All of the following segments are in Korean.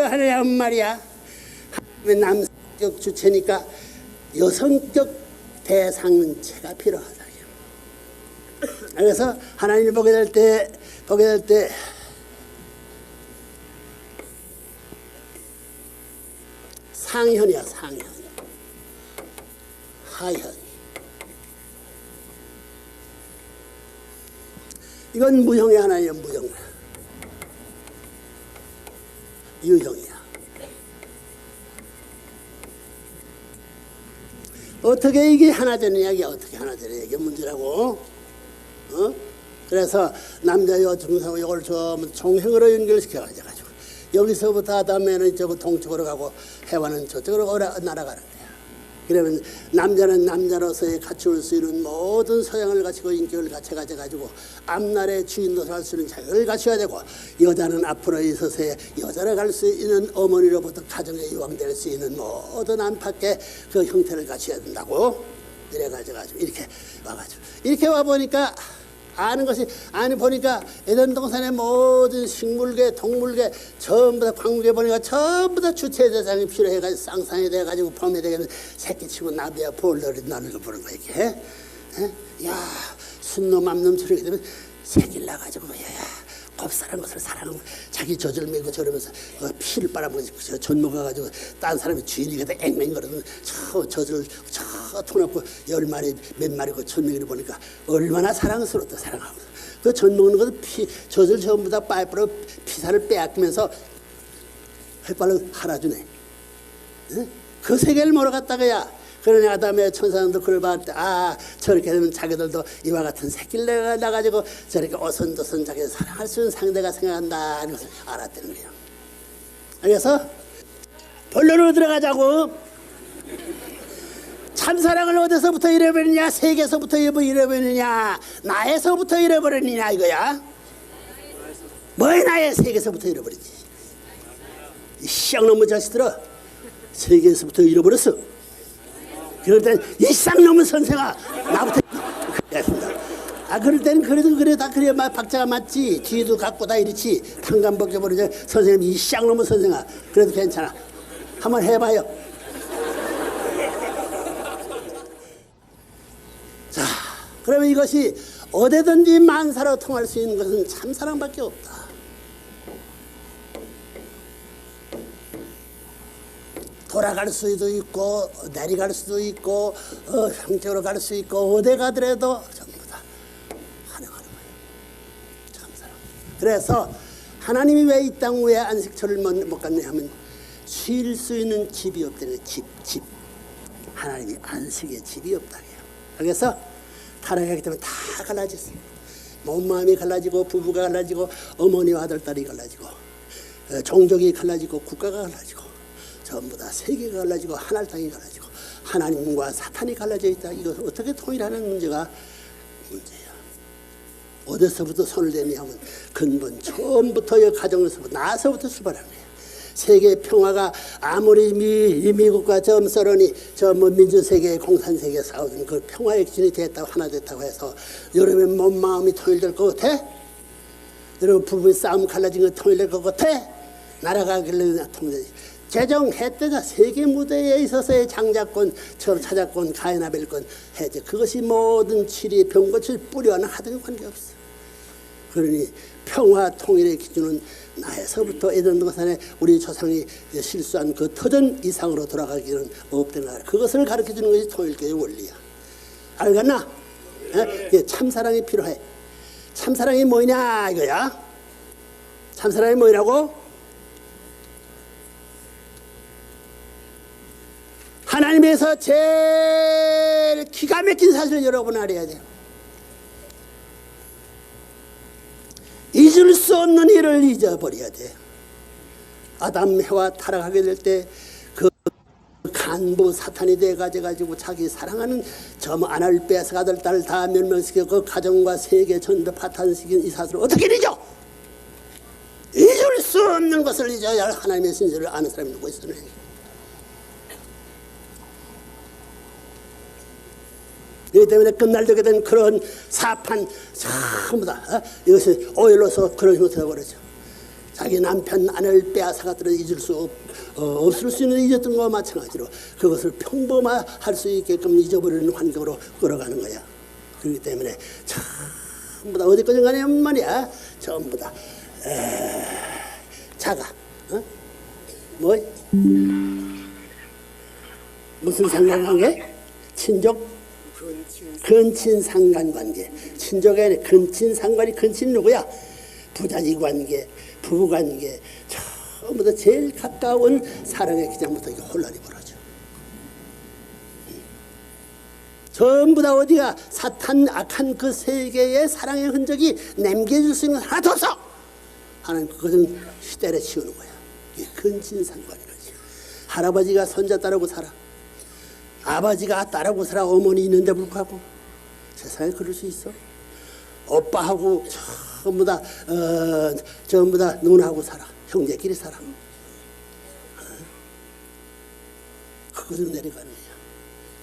하느냐 말이야. 남성적 주체니까 여성적 대상체가 필요하다. 그래서 하나님을 보게 될 때 상현이야. 상현, 하현. 이건 무형의 하나예요. 무형. 유형이야. 어떻게 이게 하나 되느냐, 이게 어떻게 하나 되느냐, 이게 문제라고. 그래서 남자여 중성 이걸 좀 종행으로 연결시켜가지고 여기서부터 아담에는 저거 동쪽으로 가고 해와는 저쪽으로 날아가는 거야. 그러면 남자는 남자로서의 갖출 수 있는 모든 소양을 갖추고 인격을 갖춰가지고 앞날의 주인으로서 할 수 있는 자격을 갖춰야 되고, 여자는 앞으로 있어서의 여자로 갈 수 있는 어머니로부터 가정에 유황될 수 있는 모든 안팎의 그 형태를 갖춰야 된다고. 이래가지고 이렇게 와가지고 이렇게 와 보니까 아는 것이, 아니 보니까 에덴 동산의 모든 식물계, 동물계 전부 다 광물계 보니까 전부 다 주체 대상이 필요해가지고 쌍쌍이 돼가지고 범이 되겠는 새끼치고 나비야 볼러리 나는 거 보는 거야 이렇게. 야, 순놈 암놈 저렇게 되면 새끼를 낳아가지고 야 곱살한 것을 사랑하고 자기 젖을 메고 저러면서 피를 빨아먹고 젖 먹어가지고 딴 사람이 주인이 돼 앵맹거리면 저 젖을 저 터놓고 10마리 몇 마리고 젖 먹이를 보니까 얼마나 사랑스럽다. 사랑하고 그 젖 먹는 것도 젖을 전부 다 빨빨로 피살을 빼앗기면서 햇발로 할아주네. 그 세계를 몰아갔다가야. 그러니 아담의 천사들도 그걸 봤을 때, 아, 저렇게 되면 자기들도 이와 같은 새끼를 낳아가지고 저렇게 오선도선 자기 사랑할 수 있는 상대가 생각한다 하는 것을 알았다는 거예요. 그래서 본론으로 들어가자고. 참사랑을 어디서부터 잃어버리냐? 세계에서부터 잃어버리느냐? 나에서부터 잃어버리느냐 이거야. 뭐의 나의? 세계에서부터 잃어버리지. 이 쌍놈의 자식들아, 세계에서부터 잃어버렸어. 그럴 땐 이 쌍놈의 선생아 나부터 그랬습니다. 그럴 때는 그래도 그래 다 그래 박자가 맞지. 뒤에도 갖고 다 이렇지. 탕감 벗겨버리자. 선생님 이 쌍놈의 선생아 그래도 괜찮아. 한번 해봐요. 자, 그러면 이것이 어디든지 만사로 통할 수 있는 것은 참사랑밖에 없다. 돌아갈 수도 있고 내려갈 수도 있고 형적으로 갈 수 있고 어디 가더라도 전부 다 환영하는 거예요. 참사랑. 그래서 하나님이 왜 이 땅 위에 안식처를 못 갔냐 하면 쉴 수 있는 집이 없다는 거예요. 집. 하나님이 안식의 집이 없다고 해요. 그래서 타락하기 때문에 다 갈라졌어요. 몸 마음이 갈라지고 부부가 갈라지고 어머니와 아들 딸이 갈라지고 종족이 갈라지고 국가가 갈라지고 전부 다 세계가 갈라지고 하늘 땅이 갈라지고 하나님과 사탄이 갈라져 있다. 이거 어떻게 통일하는 문제가 문제야. 어디서부터 손을 대냐 하면 근본 처음부터 가정에서부터 나서부터 출발하는 거야. 세계 평화가 아무리 미국과 썰어니 민주세계 공산세계 싸우던 그 평화의 기준이 됐다고 하나 됐다고 해서 여러분 몸 마음이 통일될 것 같아? 여러분 부부의 싸움 갈라진 거 통일될 것 같아? 나라가 통일되지. 제정했다가 세계 무대에 있어서의 장자권, 차자권, 가인아벨권 해제. 그것이 모든 치리 병고칠 뿌리와는 하등의 관계없어. 그러니 평화 통일의 기준은 나에서부터 에덴 동산에 우리 조상이 실수한 그 터전 이상으로 돌아가기는 없다는 거. 그것을 가르쳐주는 것이 통일교의 원리야. 알겠나? 네. 참사랑이 필요해. 참사랑이 뭐냐 이거야. 참사랑이 뭐라고? 하나님에서 제일 기가 막힌 사실을 여러분 알아야 돼요. 잊을 수 없는 일을 잊어버려야 돼. 아담 해와 타락하게 될 때 그 간부 사탄이 돼가지고 자기 사랑하는 아날 빼앗아 아들 딸 다 멸망시켜 그 가정과 세계 전부 파탄시킨 이 사실을 어떻게 잊어? 잊을 수 없는 것을 잊어야 할 하나님의 신실을 아는 사람이 누구 있으면 이기 때문에 끝날되게 된 그런 사판 전부 다 이것이 오일로서 그런 형태가 버려져. 자기 남편 아내를 빼앗아가더라도 잊을 수 없을 수 있는 잊었던 것과 마찬가지로 그것을 평범화할 수 있게끔 잊어버리는 환경으로 끌어가는 거야. 그렇기 때문에 전부 다 어디까지 가냐면 말이야, 전부 다 자가 뭐 무슨 상관관계? 친족? 근친 상관관계. 친족이 아니라 근친 상관이, 근친 누구야? 부자지 관계, 부부 관계, 전부 다 제일 가까운 사랑의 기장부터 이게 혼란이 벌어져. 전부 다 어디가 사탄 악한 그 세계의 사랑의 흔적이 남겨줄 수 있는 하나도 없어. 하나님 그것은 때려 치우는 거야. 이게 근친 상관인 거지. 할아버지가 손자 따르고 살아. 아버지가 따르고 살아. 어머니 있는데 불구하고 세상에 그럴 수 있어? 오빠하고 전부 다 누나하고 살아. 형제끼리 살아. 그것으로 내려가는 거야.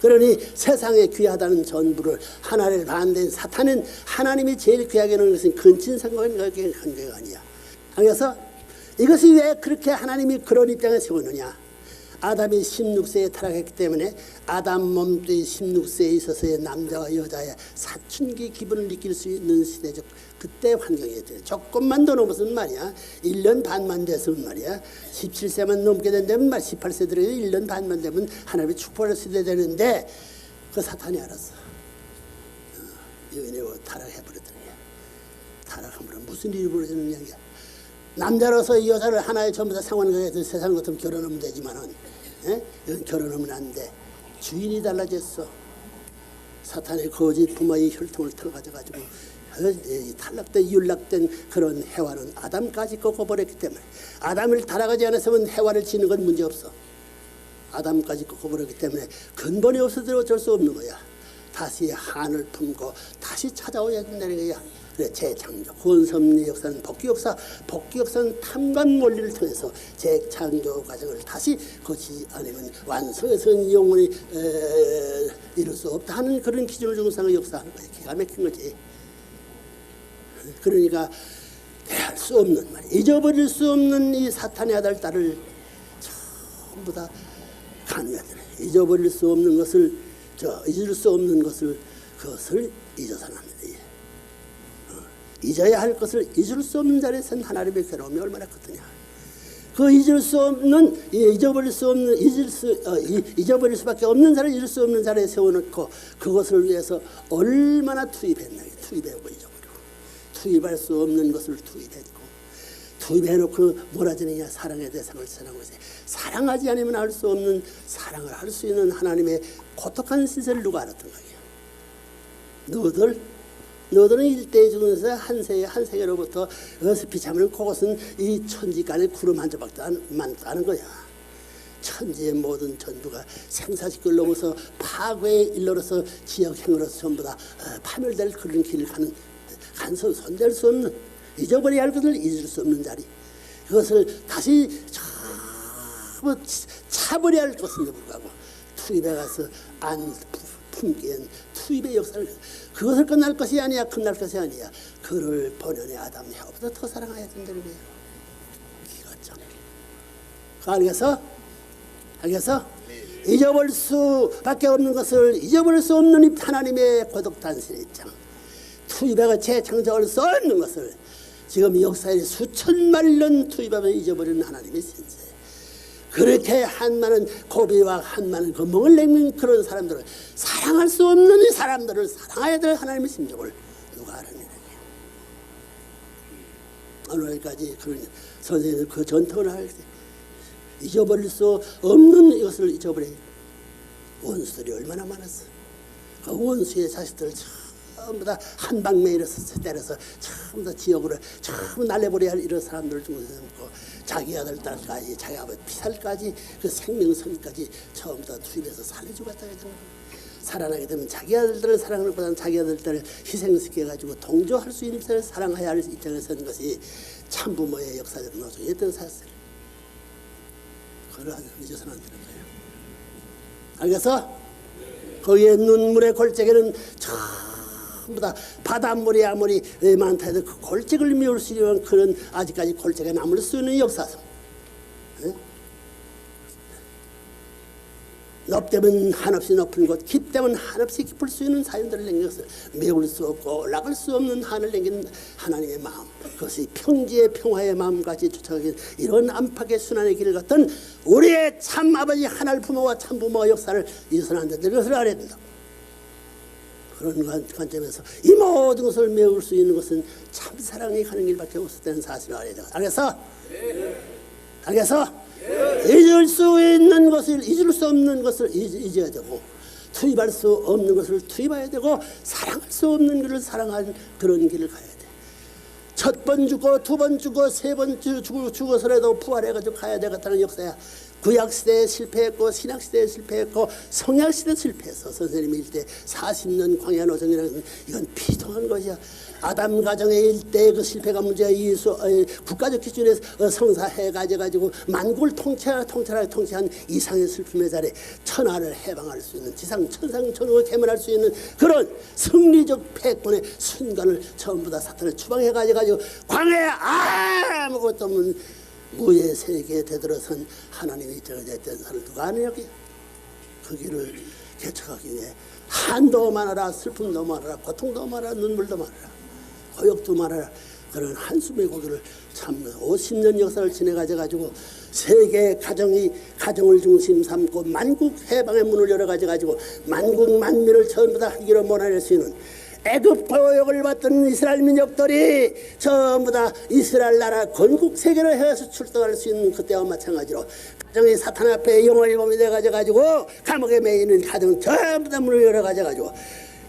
그러니 세상에 귀하다는 전부를 하나를 반대한 사탄은 하나님이 제일 귀하게 하는 것은 근친 상관관계가 아니야. 그래서 이것이 왜 그렇게 하나님이 그런 입장에 세우느냐. 아담이 16세에 타락했기 때문에 아담 몸뚱이 16세에 있어서의 남자와 여자의 사춘기 기분을 느낄 수 있는 시대적 그때 환경이 돼. 조금만 더 넘어서는 말이야. 1년 반만 돼서는 말이야. 17세만 넘게 된다면 말 18세 들어서 1년 반만 되면 하나님의 축복을 시대 되는데 그 사탄이 알았어. 여인이 타락해버렸더니 타락하면 무슨 일이 벌어지는 이야기야. 남자로서 이 여자를 하나의 전부 다 상관관계에서 세상 같으면 결혼하면 되지만은 이건 결혼하면 안 돼. 주인이 달라졌어. 사탄의 거짓 부모의 혈통을 털어가져가지고 탈락된 윤락된 그런 해와는 아담까지 꺾어버렸기 때문에 아담을 따라가지 않았으면 해와를 치는 건 문제없어. 아담까지 꺾어버렸기 때문에 근본이 없어도 어쩔 수 없는 거야. 다시 한을 품고 다시 찾아오야 된다는 거야. 그래, 재창조, 구원섭리 역사는 복귀 역사는 탐관 원리를 통해서 재창조 과정을 다시 거치지 않으면 완성해서는 영원히 이룰 수 없다 하는 그런 기준을 중상을 역사하는 거야. 기가 막힌 거지. 그러니까 대할 수 없는 말이야. 잊어버릴 수 없는 이 사탄의 아들 딸을 전부 다 간여해야 되네. 잊어버릴 수 없는 것을 잊을 수 없는 것을 그것을 잊어서는 안 돼. 잊어야 할 것을 잊을 수 없는 자리에서는 하나님의 괴로움이 얼마나 크더냐. 그 잊을 수 없는 잊어버릴 수밖에 없는 자를 잊을 수 없는 자리에 세워놓고 그것을 위해서 얼마나 투입했나. 투입하고 잊어버리고 투입할 수 없는 것을 투입했고 투입해놓고 몰아지느냐. 사랑의 대상을 사랑하고 사랑하지 않으면 할 수 없는 사랑을 할 수 있는 하나님의 고독한 시세를 누가 알았던 거예요. 너들은 일대에 죽으면서 한 세계로부터 어스피 참는 그것은 이 천지간의 구름 한 조각도 많다는 거야. 천지의 모든 전부가 생사시기를 넘어서 파괴에 일러서 지역행으로서 전부 다 파멸될 그런 길을 가는 손댈 수 없는 잊어버려야 할 것을 잊을 수 없는 자리. 그것을 다시 차버려야 할 것인데 불구하고 투입해 가서 안 품기엔 투입의 역사를 그것을 끝날 것이 아니야. 끝날 것이 아니야. 그를 본연의 아담 해와보다 더 사랑해야 된다는 거예요. 기가 참. 알겠어? 잊어버릴 수밖에 없는 것을 잊어버릴 수 없는 하나님의 고독단신의 입장. 투입해가 재창조할 수 없는 것을 지금 역사에 수천만 년 투입하면 잊어버리는 하나님의 신세. 그렇게 한많은 고비와 한많은 건봉을 내민 그런 사람들을 사랑할 수 없는 이 사람들을 사랑해야 될 하나님의 심정을 누가 알았느냐. 오늘까지 그런 선생님들 그 전통을 할 때 잊어버릴 수 없는 이것을 잊어버려. 원수들이 얼마나 많았어. 그 원수의 자식들을 전부 다 한방매일에서 때려서 전부 다 지역으로 전부 날려버려야 할 이런 사람들을 중에서 자기 아들 딸까지 자기 아버지 피살까지 그 생명선까지 처음 다 투입해서 살려주고 갔다 해서 살아나게 되면 자기 아들들을 사랑하는 것보다는 자기 아들들을 희생시켜가지고 동조할 수 있는 사람을 사랑해야 할 입장에 서는 것이 참부모의 역사적 노동이었던 사실. 그걸 잊어서는 안 되는 거예요. 알겠어? 거기에 눈물의 골짜기는 전부 다 바닷물이 아무리 많다 해도 그 골짜기를 메울 수 있는 그런 아직까지 골짜기가 남을 수 있는 역사성. 높되면 한없이 높은 곳, 깊되면 한없이 깊을 수 있는 사연들을 남겨서 메울 수 없고 올라갈 수 없는 한을 남긴 하나님의 마음, 그것이 평지의 평화의 마음까지 쫓아가긴 이런 안팎의 순환의 길을 걷던 우리의 참 아버지 하나님 부모와 참 부모의 역사를 잊어서는 안 된다. 이것을 알아야 된다. 그런 관점에서 이 모든 것을 메울 수 있는 것은 참 사랑이 가는 길밖에 없었다는 사실을 알아야 된다. 알겠어? 잊을 수 있는 것을 잊을 수 없는 것을 잊어야 되고, 투입할 수 없는 것을 투입해야 되고, 사랑할 수 없는 것을 사랑하는 그런 길을 가야 돼. 첫 번 죽고 두 번 죽고 세 번 죽어서라도 부활해가지고 가야 되겠다는 역사야. 구약시대에 실패했고 신약시대에 실패했고 성약시대에 실패했어. 선생님이 일때 40년 광야 노정이라는 것은 이건 비통한 것이야. 아담 가정의 일대 그 실패가 문제야. 국가적 기준에서 성사해가지고 만국을 통찰한 이상의 슬픔의 자리에 천하를 해방할 수 있는, 지상 천상천국을 개멸할 수 있는 그런 승리적 패권의 순간을 전부 다 사탄을 추방해가지고 광야에 아무것도 없는 무의 세계에 되돌아선 하나님의 저주했던 사람을 누가 아느냐. 여기 그 길을 개척하기 위해 한도 많아라, 슬픔도 많아라, 고통도 많아라, 눈물도 많아라, 고역도 많아라, 그런 한숨의 고기를 참는 50년 역사를 지내가지고 세계 가정을 중심 삼고 만국 해방의 문을 열어가지고 만국 만민을 전부 다 한기로 몰아낼 수 있는 애굽 고역을 받던 이스라엘 민족들이 전부 다 이스라엘 나라 건국 세계로 해서 출동할 수 있는 그때와 마찬가지로 가정이 사탄 앞에 영원히 범이 돼가지고 감옥에 매이는 가정 전부 다 문을 열어가지고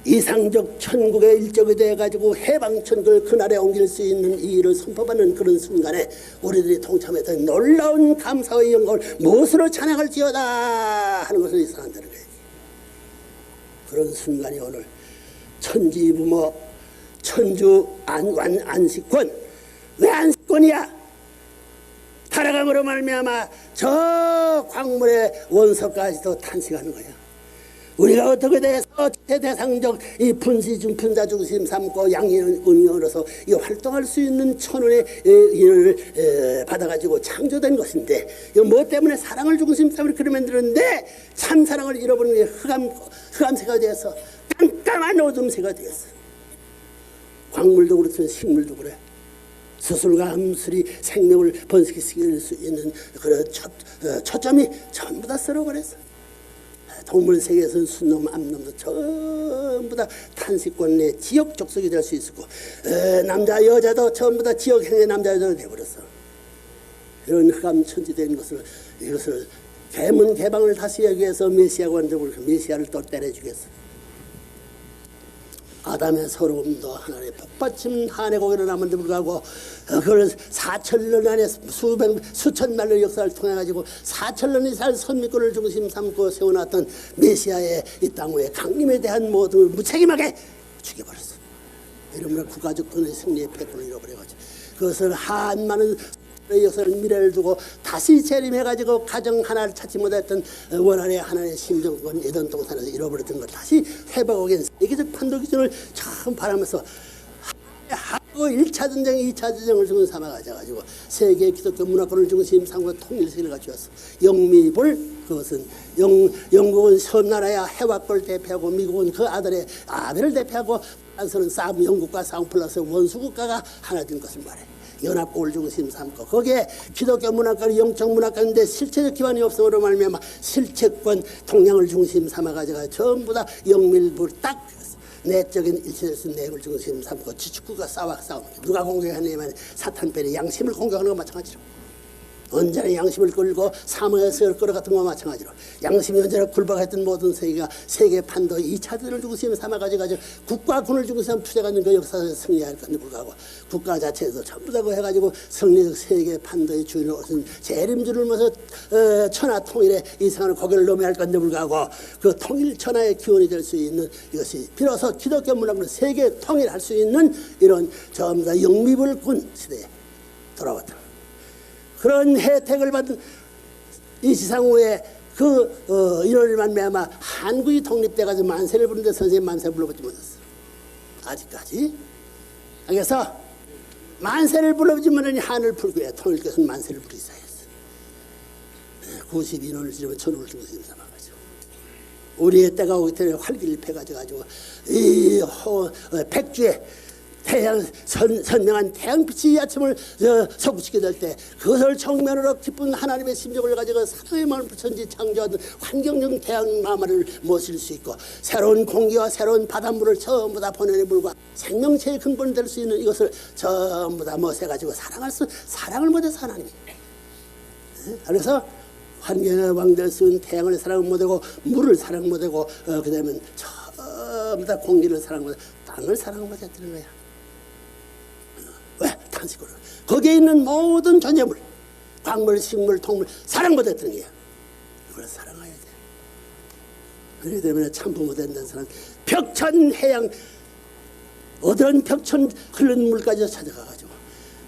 이상적 천국의 일적이 돼가지고 해방천국을 그날에 옮길 수 있는 이 일을 선포받는 그런 순간에 우리들이 동참했던 놀라운 감사의 영광을 무엇으로 찬양할지어다 하는 것을 이상한다는 거예요. 그런 순간이 오늘 천지부모 천주 안식권. 왜 안식권이야? 타락함으로 말미암아 저 광물의 원석까지도 탄식하는 거야. 우리가 어떻게 돼서 대상적 이 분자 중심 삼고 양인을 은영으로서 이 활동할 수 있는 천원의 인을 받아가지고 창조된 것인데, 이거 뭐 때문에 사랑을 중심 삼으로 그렇게 만들었는데 참 사랑을 잃어버린 게 흑암새가 되어서 깜깜한 어둠새가 되었어. 광물도 그렇지만 식물도 그래. 수술과 암술이 생명을 번식시킬 수 있는 그런 초점이 전부 다 썰어버렸어. 동물 세계에서는 순놈, 암놈도 전부 다 탄식권의 지역 족속이 될 수 있었고, 남자 여자도 전부 다 지역행의 남자 여자가 되어버렸어. 이런 흑암천지된 이것을 개문 개방을 다시 하기 위해서 메시아가 완전히 메시아를 또 때려주겠어. 아담의 서러움도 하나님의 복받침 한해 고기를 남은데 불구하고 그걸 4천년 안에 수천만의 역사를 통해 가지고 4천년 이상 선미권을 중심 삼고 세워놨던 메시아의 이 땅 위에 강림에 대한 모든 걸 무책임하게 죽여버렸어. 이러므로 국가적 돈의 승리의 패권을 잃어버려가지고 그것을 한많은 역사를 미래를 두고 다시 재림해가지고 가정 하나를 찾지 못했던 원한의 하나의 심정권 예전 동산에서 잃어버렸던 걸 다시 회복하기 위한 세계적 판도 기준을 처음 바라면서 하고 1차 전쟁, 2차 전쟁을 중심 삼아가지고 세계 기독교 문화권을 중심 삼고 통일세계를 갖추었어. 영미불, 그것은 영국은 섬나라야 해화골 대표하고 미국은 그 아들을 대표하고 프랑스는 영국과 싸움 플러스 원수국가가 하나 된 것을 말해. 연합국을 중심 삼고 거기에 기독교 문화권, 영적 문화권인데 실체적 기반이 없음으로 말미암아 실체권 동향을 중심 삼아가지고 전부 다 영밀불 딱 내적인 일체적인 내용을 중심 삼고 지축구가 싸우는 누가 공격하냐면 사탄편이 양심을 공격하는 것과 마찬가지로 언제나 양심을 끌고 사모에서 끌어갔던 것과 마찬가지로 양심이 언제나 굴복했던 모든 세계가 세계 판도 2차전을 중심 삼아가지고 국가군을 중심 삼아 투자하는 그 역사에서 승리할 건데 불구하고 국가 자체에서 전부 다 해가지고 승리적 세계 판도의 주인을 얻은 재림주를 모셔 천하 통일의 이 생활을 고개를 넘어야 할 건데 불구하고 그 통일 천하의 기원이 될 수 있는 이것이 비로소 기독교 문화권을 세계 통일할 수 있는 이런 전부 다 영미불군 시대에 돌아왔다. 그런 혜택을 받은 이 지상 위에 인원을 말미암아 한국이 독립돼가지고 만세를 부르는데 선생님 만세 불러보지 못했어. 아직까지. 그래서 만세를 불러주면 한을 풀고야 통일 것은 만세를 부리사 했어. 92년을 지르면 천국을 주고 삼아가지고 우리의 때가 오기 때문에 활기를 펴가지고 이 백주에 태양 선명한 태양빛이 이 아침을 솟구치게 될 때 그것을 정면으로 기쁜 하나님의 심정을 가지고 사랑의 마음을 천지 창조하던 환경적 태양 마마를 모실 수 있고 새로운 공기와 새로운 바닷물을 전부 다 보내는 물과 생명체의 근본이 될 수 있는 이것을 전부 다 모셔가지고 사랑을 못해서 하나님이. 그래서 환경의 왕될 수 있는 태양을 사랑 못하고 물을 사랑 못하고 그 다음에 전부 다 공기를 사랑 못하고 땅을 사랑 못했다는 거야. 왜? 탄식으로 거기에 있는 모든 존재물, 광물, 식물, 동물 사랑 못했다는 거야. 이걸 사랑해야 돼. 그렇기 때문에 참부 못한다는 사람 벽천 해양 어떤 벽천 흐르는 물까지 찾아가가지고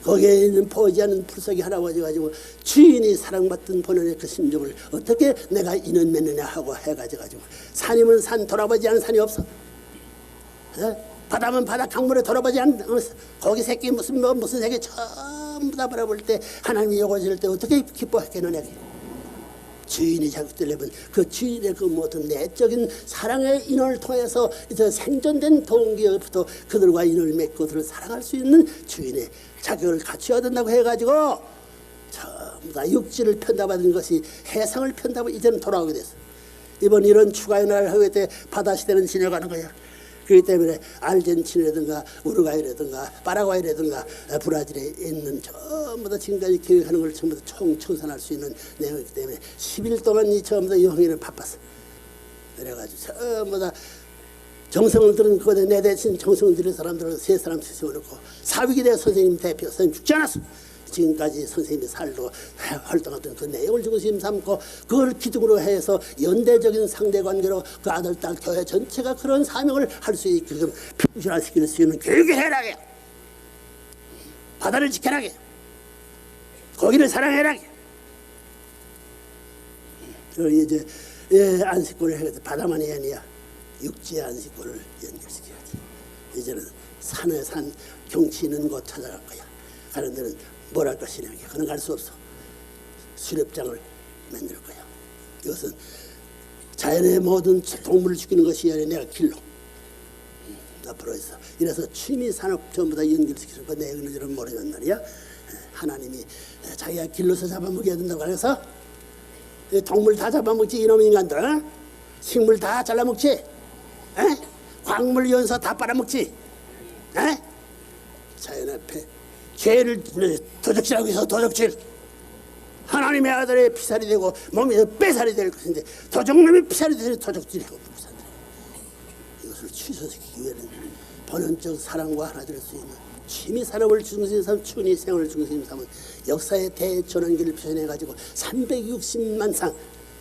거기에 있는 보이지 않는 풀석이 할아버지가지고 주인이 사랑받던 본연의 그 심정을 어떻게 내가 인연 맺느냐 하고 해가지고 산이면 산 돌아보지 않은 산이 없어. 바다면 바다 강물에 돌아보지 않은 거기 새끼 무슨 새끼 전부 다 바라볼 때 하나님이 요구하실 때 어떻게 기뻐하겠느냐. 주인이 자극되려면 그 주인의 그 모든 내적인 사랑의 인연을 통해서 이제 생존된 동기부터 그들과 인연을 맺고 그들을 사랑할 수 있는 주인의 자격을 갖춰야 된다고 해가지고 전부 다 육지를 편다받은 것이 해상을 편다고 이제는 돌아오게 됐어. 이번 이런 추가의 날을 하게 때 바다 시대는 지나가는 거야. 그렇기 때문에 아르헨티나라든가 우루과이라든가 파라과이라든가 브라질에 있는 전부 다 지금까지 계획하는 걸 전부 다 총청산할 수 있는 내용이기 때문에 10일 동안 이 전부 다 여행에는 바빴어. 그래가지고 전부 다 정성을 들은 그곳에 내 대신 정성을 들인 사람들을 세 사람 세워놓고 사위기대 선생님 대표 선생님 죽지 않았어. 지금까지 선생님이 살도 활동하던 그 내용을 중심 삼고 그걸 기둥으로 해서 연대적인 상대관계로 그 아들, 딸, 교회 전체가 그런 사명을 할 수 있게끔 표준화시킬 수 있는 교육을 해라게, 바다를 지켜라게, 거기를 사랑해라게. 이제 안식권을 해서 바다만이 아니야 육지의 안식권을 연결시켜야지. 이제는 산에 산 경치 있는 곳 찾아갈 거야. 가는 데는 뭘 할 것이냐. 그는 갈 수 없어. 수렵장을 만들 거야. 이것은 자연의 모든 동물을 죽이는 것이 아니라 내가 길로 앞으로 해서 이래서 취미 산업 전부 다 연결시키는 거 내 의지는 모르는 말이야. 하나님이 자기가 길로서 잡아먹여야 된다고 해서 동물 다 잡아먹지 이놈 인간들. 식물 다 잘라먹지. 광물 연소 다 빨아먹지. 자연 앞에 죄를 도적질하고 있어. 도적질. 하나님의 아들의 피살이 되고 몸에서 빼살이 될 것인데 도적놈이 피살이 되는 도적질이고 부산들. 이것을 취소시키기 위해는 본연적 사랑과 하나 될 수 있는 취미 산업을 중심 삼은 춘희 생활을 중심 삼은 역사의 대전환기를 표현해가지고 360만 상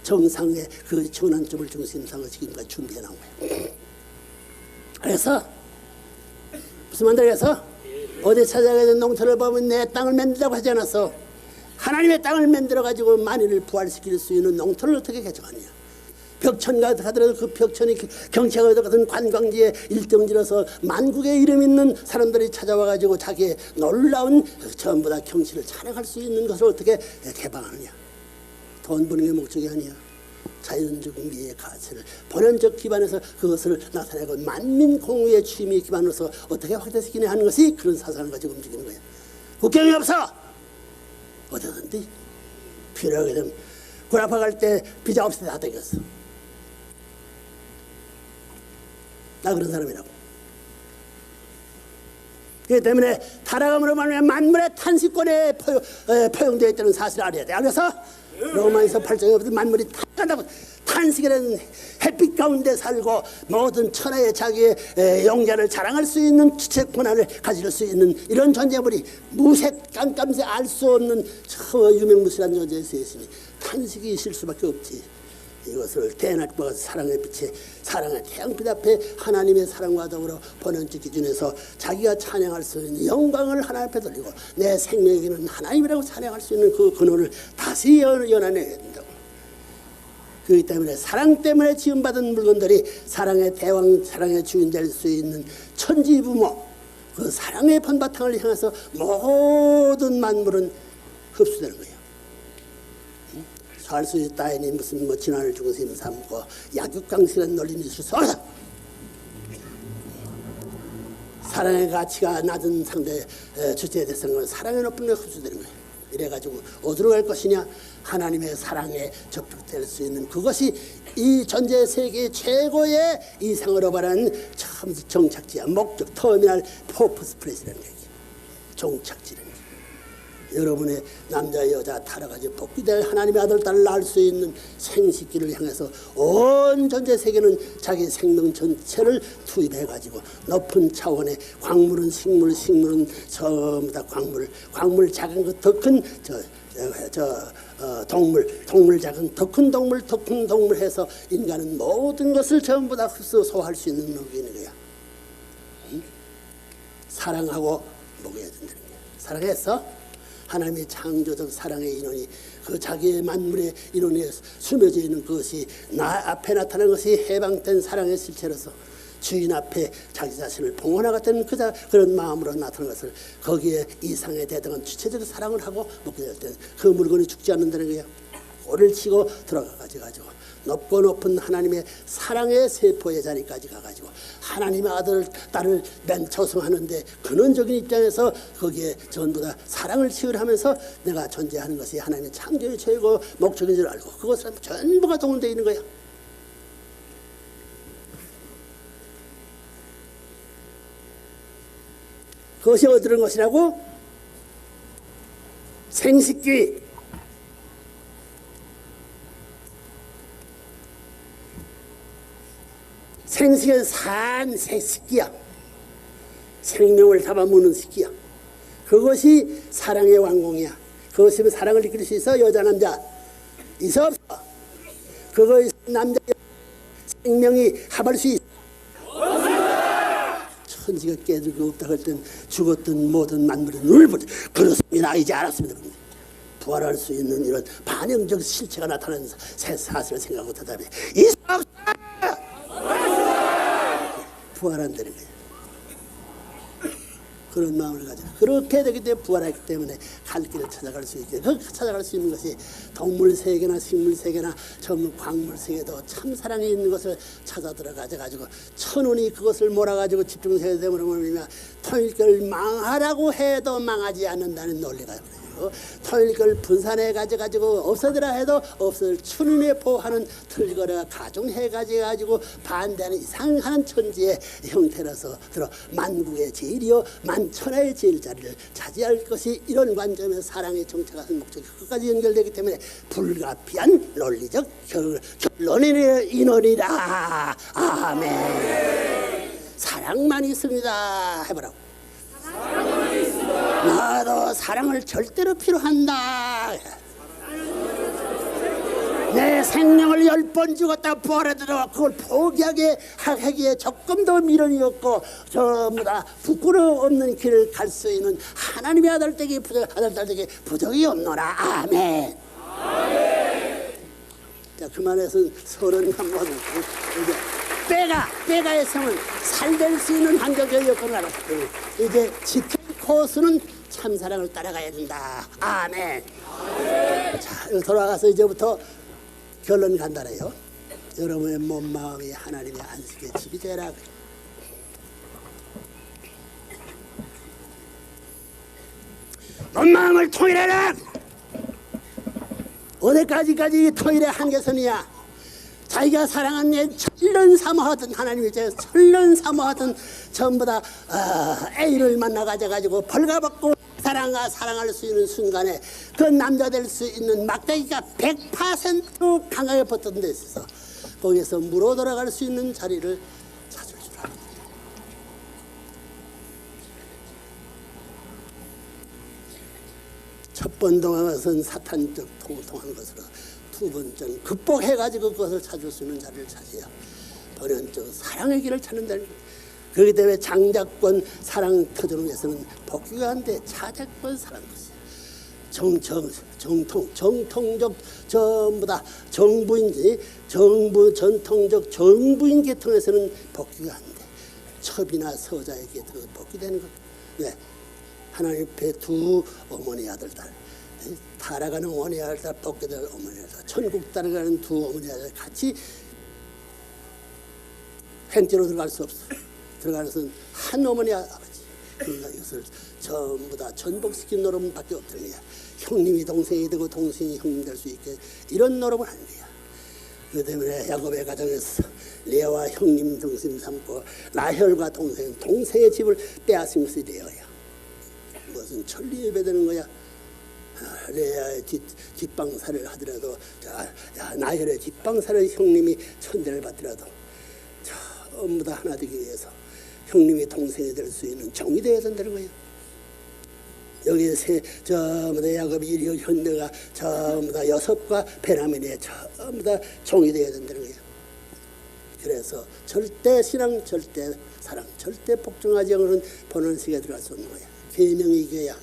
정상의 그 전환점을 중심 삼아 지금까지 준비해 나온 거예요. 그래서 무슨 말인가 해서 어디 찾아가야 되는 농토를 보면 내 땅을 만들라고 하지 않았어. 하나님의 땅을 만들어가지고 만인을 부활시킬 수 있는 농토를 어떻게 개척하느냐. 벽천가 하더라도 그 벽천이 경치가 같은 관광지에 일등지라서 만국의 이름 있는 사람들이 찾아와가지고 자기의 놀라운 전부 다 경치를 촬영할 수 있는 것을 어떻게 개방하느냐. 돈 버는 게 목적이 아니야. 자연적 미의 가치를 본연적 기반에서 그것을 나타내고 만민 공유의 취미 기반으로서 어떻게 확대시키냐 하는 것이 그런 사상을 가지고 움직이는 거야. 국경이 없어. 어디든지 필요하게 되면 구라파 갈 때 비자 없을 때 다 땡겼어. 나 그런 사람이라고. 그렇기 때문에 타락함으로 말하면 만물의 탄식권에 포용되어 있다는 사실을 알아야 돼. 알아서 로마에서 8장에 만물이 탄식한다고. 탄식이라는 햇빛 가운데 살고 모든 천하의 자기의 영자를 자랑할 수 있는 지적 권한을 가질 수 있는 이런 존재물이 무색 깜깜새 알 수 없는 유명무실한 존재에 있으니 탄식이 있을 수밖에 없지. 이것을 대낮과 사랑의 빛에 사랑의 태양빛 앞에 하나님의 사랑과 더불어 본연적 기준에서 자기가 찬양할 수 있는 영광을 하나님 앞에 돌리고 내 생명에게는 하나님이라고 찬양할 수 있는 그 근원을 다시 연안해야 된다고. 그렇기 때문에 사랑 때문에 지음받은 물건들이 사랑의 대왕, 사랑의 주인 될 수 있는 천지부모, 그 사랑의 번바탕을 향해서 모든 만물은 흡수되는 거예요. 살 수 있다니 무슨 뭐 진화를 중심 삼고 약육강식이라는 논리는 있을 수 없다. 사랑의 가치가 낮은 상대 주체의 대상은 사랑의 높은 데 흡수되는 거예요. 이래가지고 어디로 갈 것이냐? 하나님의 사랑에 접촉될 수 있는 그것이 이 전제 세계의 최고의 이상으로 말하는 참 정착지야. 목적, 터미널, 포퍼스 플레이스라는 얘기예요. 종착지라는 얘기예요. 여러분의 남자 여자 타락하지 복귀될 하나님의 아들 딸을 낳을 수 있는 생식기를 향해서 온 전제 세계는 자기 생명 전체를 투입해가지고 높은 차원의 광물은 식물, 식물은 전부 다 광물 작은 것 더 큰 동물 작은 더 큰 동물 더 큰 동물 해서 인간은 모든 것을 전부 다 흡수 소화할 수 있는 능력이 있는 거야. 사랑하고 먹어야 된다는 거야. 사랑해서 하나님의 창조적 사랑의 인원이 그 자기의 만물의 인원에 숨겨져 있는 그것이 나 앞에 나타나는 것이 해방된 사랑의 실체로서 주인 앞에 자기 자신을 봉헌하 같은 그런 마음으로 나타나는 것을 거기에 이상에 대등한 주체적 사랑을 하고 먹게 될 때 그 물건이 죽지 않는다는 거예요. 오를 치고 들어가가지고 높고 높은 하나님의 사랑의 세포의 자리까지 가가지고 하나님의 아들 딸을 맨 조성하는데 근원적인 입장에서 거기에 전부 다 사랑을 치유하면서 내가 존재하는 것이 하나님의 창조의 최고 목적인 줄 알고 그것은 전부가 동원되어 있는 거야. 그것이 어디로 온 것이라고? 생식기. 생식은 산 새끼야. 생명을 잡아먹는 새끼야. 그것이 사랑의 왕궁이야. 그것이면 사랑을 이끌 수 있어. 여자 남자 있어 없어? 그것이 남자 생명이 합할 수 있어. 천지가 깨들고 없다 할 땐 죽었던 모든 만물은 울부짖 그렇습니다. 이제 알았습니다. 부활할 수 있는 이런 반영적 실체가 나타나는 새 사실을 생각 못하다면 있어 없어? 부활한다는 거예요. 그런 마음을 가지고 그렇게 되기 때문에 부활하기 때문에 갈 길을 찾아갈 수 있게 그 찾아갈 수 있는 것이 동물 세계나 식물 세계나 전부 광물 세계도 참 사랑이 있는 것을 찾아 들어가지고 천운이 그것을 몰아가지고 집중세계 되면 통일교를 망하라고 해도 망하지 않는다는 논리가 그래요. 토일걸 분산해 가지고 없어지라 해도 없을 천운에 보호하는 틀거려 가중해 가지고 반대하는 이상한 천지의 형태로서 들어 만국의 제일이요 만천하의 제일 자리를 차지할 것이 이런 관점에서 사랑의 정체가한 목적이 끝까지 연결되기 때문에 불가피한 논리적 결론의 인원이다. 아멘. 사랑만 있습니다. 해보라고. 나도 사랑을 절대로 필요한다. 내 생명을 10번 죽었다 부활하더라도 그걸 포기하기에 조금도 미련이 없고 전부 다 부끄러움 없는 길을 갈 수 있는 하나님의 아들 댁이 아들 딸 댁이 부족이 없노라. 아멘. 자, 그만해서 31번 이제 빼가의 성은 살될 수 있는 환경적 여건을 알았기 이제 지킬 코스는 참사랑을 따라가야 된다. 아멘. 자, 돌아가서 이제부터 결론 간단해요. 여러분의 몸 마음이 하나님의 안식의 집이 되라. 몸 마음을 통일해라. 어디까지까지 통일의 한계선이야. 자기가 사랑한 천년 사모하던 하나님이 천년 사모하던 전부 다 A를 만나가지고 벌가벗고 사랑할 수 있는 순간에 그 남자 될 수 있는 막대기가 100% 강하게 붙던 데 있어서 거기에서 물어 돌아갈 수 있는 자리를 찾을 줄 알아요. 첫 번 동안은 사탄적 통통한 것으로 두 번째는 극복해가지고 그것을 찾을 수 있는 자리를 찾아야 번연적 사랑의 길을 찾는다는 거예요. 그렇기 때문에 장자권 사랑 터전에서는 복귀가 안 돼. 차자권 사랑 것이야. 정통적 전부 다 정부인지 정부 전통적 정부인 계통에서는 복귀가 안 돼. 첩이나 서자의 계통에서 복귀되는 것. 왜? 하나님 앞에 두 어머니 아들 딸, 타락하는 어머니 아들 딸, 복귀될 어머니 아들 딸, 천국 따라가는 두 어머니 아들 딸 같이 행제로 들어갈 수 없어. 들어가는 것은 한 어머니 아버지. 그러니까 이것을 전부 다 전복시킨 노름밖에 없다는 거야. 형님이 동생이 되고 동생이 형님 될 수 있게 이런 노름을 하는 거야. 그 때문에 야곱의 가정에서 레아와 형님 동생 삼고 라헬과 동생의 집을 빼앗은 것이 레아야. 무슨 천리 예배되는 거야. 레아의 뒷방사를 하더라도 라헬의 뒷방사를 형님이 천대를 받더라도 전부 다 하나 되기 위해서 형님이 동생이 될 수 있는 종이 되어야 된다는 거예요. 여기 전부 다 야곱이 이리오 현대가 전부 다 여섯과 베냐민이 전부 다 종이 되어야 된다는 거예요. 그래서 절대 신앙, 절대 사랑, 절대 복종하지 않는 본원식에 들어갈 수 없는 거야. 계명이 이겨야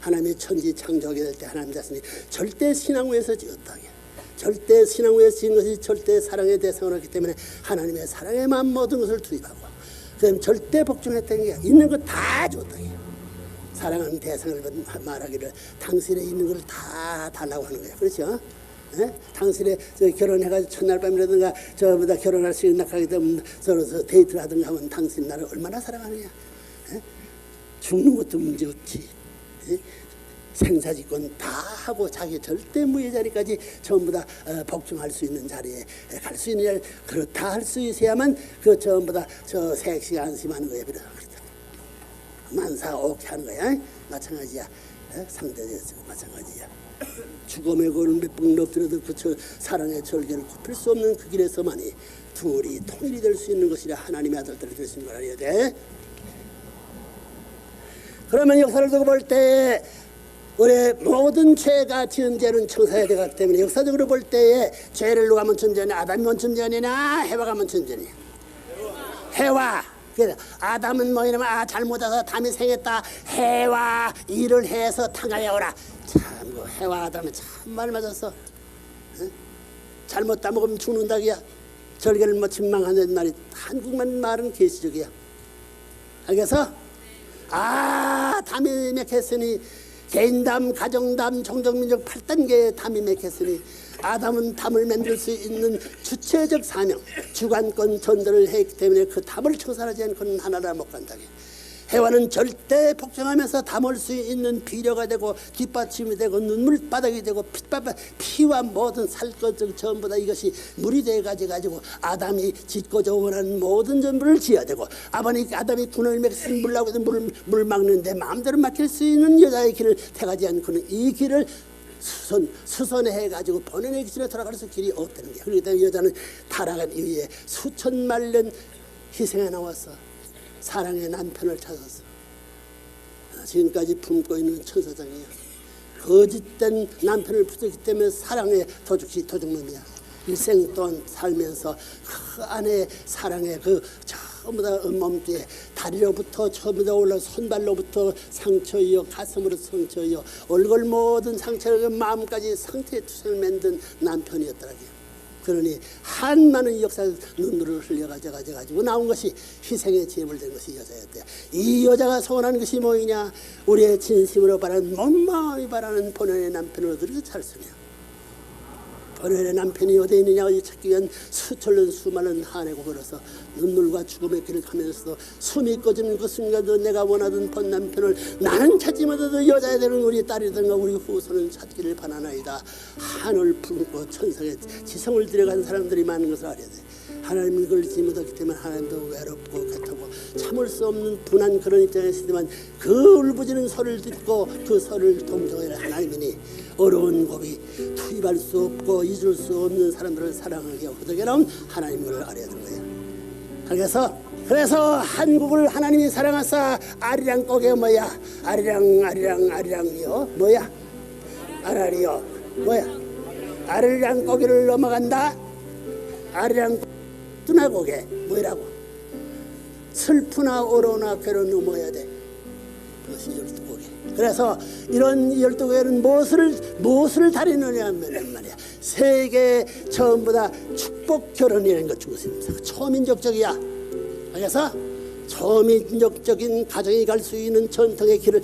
하나님의 천지 창조하게 될 때 하나님 자신이 절대 신앙 위에서 지었다. 절대 신앙 위에서 지은 것이 절대 사랑의 대상을 했기 때문에 하나님의 사랑의 마음 모든 것을 투입하고 그다음 절대 복종했다는 게 있는 거 다 줬다. 사랑하는 대상을 말하기를 당신의 있는 걸 다 달라고 하는 거야. 그렇죠? 예? 당신의 결혼해가지고 첫날 밤이라든가 저보다 결혼할 수 있는 날까지 되면 서로 데이트를 하든가 하면 당신 나를 얼마나 사랑하느냐. 예? 죽는 것도 문제 없지. 예? 생사지권 다 하고 자기 절대 무의 자리까지 전부 다 복종할 수 있는 자리에 갈 수 있는 자리 그렇다 할 수 있어야만 그 전부 다 저 색시 안심하는 거예요. 만사오케 하는 거야. 마찬가지야. 상대에서 마찬가지야. 죽음의 고는 몇 번 넘더라도 그 사랑의 절개를 굽힐 수 없는 그 길에서만이 둘이 통일이 될 수 있는 것이라 하나님의 아들들이 될 수 있는 걸 알아야 돼. 그러면 역사를 두고 볼 때 우리 모든 죄가 지은 죄는 청사해야 되기 때문에 역사적으로 볼 때에 죄를 누가 먼저 지었냐? 아담이 먼저 지었냐? 해와가 먼저 지었냐? 해와. 그래서 아담은 뭐냐면 잘못해서 담이 생겼다. 해와 일을 해서 탕가에 오라. 참 해와 아담은 참말 맞았어. 응? 잘못 따먹으면 죽는다기야. 절개를 뭐 침망하는 말이 한국만 말은 계시적이야. 알겠어? 담이 맺혔으니 개인담, 가정담, 종족민족 8단계의 담이 맺혔으니 아담은 담을 만들 수 있는 주체적 사명, 주관권 전달을 했기 때문에 그 담을 청산하지 않고는 하나라 못 간다. 해와는 절대 복종하면서 담을 수 있는 비료가 되고 뒷받침이 되고 눈물바닥이 되고 피와 모든 살 것 전부 다 이것이 물이 돼가지고 아담이 짓고자 원하는 모든 전부를 지어야 되고 아담이 분을 맺은 물라고 해서 물 막는데 마음대로 막힐 수 있는 여자의 길을 택하지 않고는 이 길을 수선해가지고 본연의 기준에 돌아갈 수 길이 없다는 거야. 그렇기 때문에 여자는 타락한 이후에 수천만 년 희생해 나왔어. 사랑의 남편을 찾았어. 지금까지 품고 있는 천사장이야. 거짓된 남편을 붙였기 때문에 사랑의 도둑놈이야. 일생 동안 살면서 그 안에 사랑의 그 전부 다 몸뒤에 다리로부터 전부 다 올라 손발로부터 상처이요 가슴으로 상처이요 얼굴 모든 상처를 마음까지 상처에 투성을 만든 남편이었더라고요. 그러니 한 많은 역사 눈물을 흘려가지고 나온 것이 희생의 제물된 것이 여자였대. 이 여자가 소원하는 것이 뭐이냐? 우리의 진심으로 바라는 몸마음이 바라는 본연의 남편을 어디서 찾으며 본연의 남편이 어디 있느냐 찾기 위한 수천년 수많은 한해고 걸어서 눈물과 죽음의 길을 가면서도 숨이 꺼지는 그 순간도 내가 원하던 본 남편을 나는 찾지 못해도 여자야 되는 우리 딸이든가 우리 후손은 찾기를 바라나이다. 하늘 품고 천상에 지성을 들여간 사람들이 많은 것을 알아야 돼. 하나님을 걸리지 못했기 때문에 하나님도 외롭고 괴롭고 참을 수 없는 분한 그런 입장에 있지만 그 울부짖는 소리를 듣고 그 소리를 동정하는 하나님이니 어려운 고비 투입할 수 없고 잊을 수 없는 사람들을 사랑하게 어떻게 나온 하나님을 알아야 되는 거야. 그래서 한국을 하나님이 사랑하사 아리랑 꼭에 뭐야? 아리랑이요 뭐야? 아라리요 뭐야? 아리랑 고개를 넘어간다. 아리랑 뜨나고개 뭐라고? 슬프나 오로나 괴로 넘어야 돼. 그것이 12고개. 그래서 이런 12교회는 무엇을 다루느냐면 말이야. 세계 전부 다 축복 결혼이라는 것 주고 있습니다. 초민족적이야. 그래서 초민족적인 가정이 갈 수 있는 전통의 길을